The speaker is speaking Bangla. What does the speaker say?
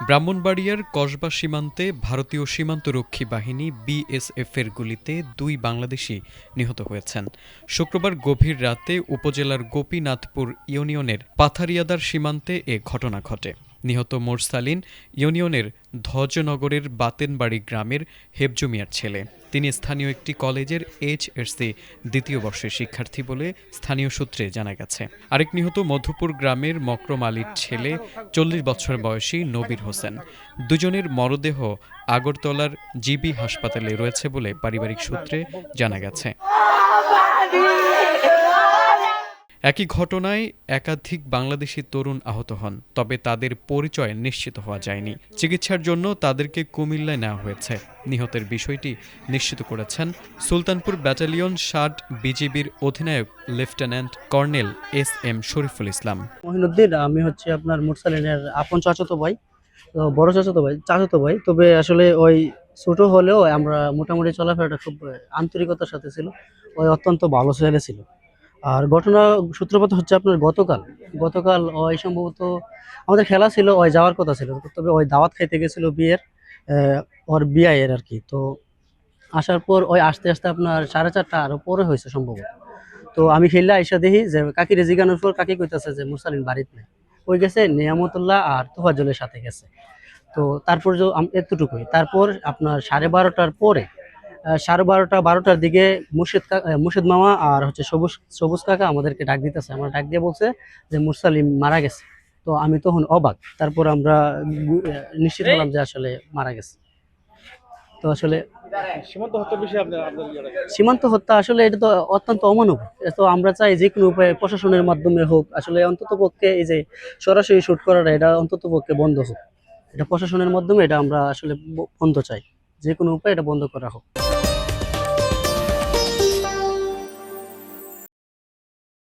ব্রাহ্মণবাড়িয়ার কসবা সীমান্তে ভারতীয় সীমান্তরক্ষী বাহিনী বিএসএফের গুলিতে ২ বাংলাদেশি নিহত হয়েছেন। শুক্রবার গভীর রাতে উপজেলার গোপীনাথপুর ইউনিয়নের পাথারিয়াদার সীমান্তে এ ঘটনা ঘটে। নিহত মোরসালিন ইউনিয়নের ধ্বজনগরের বাতেনবাড়ি গ্রামের হেবজু মিয়ার ছেলে। তিনি স্থানীয় একটি কলেজের এইচএসসি দ্বিতীয় বর্ষের শিক্ষার্থী বলে স্থানীয় সূত্রে জানা গেছে। আরেক নিহত মধুপুর গ্রামের মকরম আলীর ছেলে ৪০ বছর বয়সী নবীর হোসেন। দুজনের মরদেহ আগরতলার জিবি হাসপাতালে রয়েছে বলে পারিবারিক সূত্রে জানা গেছে। একই ঘটনায় একাধিক বাংলাদেশি তরুণ আহত হন, তবে তাদের পরিচয় নিশ্চিত হওয়া যায়নি। চিকিৎসার জন্য তাদেরকে কুমিল্লায় নেওয়া হয়েছে। নিহতের বিষয়টি নিশ্চিত করেছেন সুলতানপুর ব্যাটালিয়ন ৬০ বিজিবির অধিনায়ক lieutenant colonel SM. Shariful Islam. Mohinuddin, আমি হচ্ছে আপনার মুরসালিনের আপন চাচাতো ভাই, বড় চাচাতো ভাই। তবে আসলে ওই ছোট হলেও আমরা মোটামুটি চলাফেরাটা খুব আন্তরিকতার সাথে ছিল। ওই অত্যন্ত ভালো ছেলে ছিল। আর ঘটনা সূত্রপাত হচ্ছে আপনার গতকাল ওই সম্ভবত আমাদের খেলা ছিল, ওই যাওয়ার কথা ছিল, তবে ওই দাওয়াত খাইতে গেছিল বিয়ের, ওর বিয়ের আর কি। তো আসার পর ওই আস্তে আস্তে আপনার 4:30 আরো পরে হয়েছে সম্ভবত। তো আমি খেললে আইসা দেখি যে কাকিরে জিগানোর পর কাকি কইতাছে যে মুরসালিন বাড়িতে নেই, ওই গেছে নিয়ামতুল্লাহ আর তোফাজ্জলের সাথে গেছে। তো তারপর যে এতটুকুই। তারপর আপনার 12:30টার পরে 12:30-12টার দিকে মুর্শিদ মামা আর হচ্ছে সবুজ কাকা আমাদেরকে ডাক দিতেছে। আমরা ডাক দিয়ে বলছে যে মুরসালিম মারা গেছে। তো আমি তখন অবাক। তারপর আমরা নিশ্চিত হলাম যে আসলে মারা গেছে। তো আসলে সীমান্ত হত্যা আসলে এটা তো অত্যন্ত অমানবিক। তো আমরা চাই যে কোনো উপায়ে প্রশাসনের মাধ্যমে হোক, আসলে অন্তত পক্ষে এই যে সরাসরি শুট করাটা এটা অন্তত পক্ষে বন্ধ হোক। এটা প্রশাসনের মাধ্যমে এটা আমরা আসলে বন্ধ চাই, যে কোনো উপায়ে এটা বন্ধ করা হোক।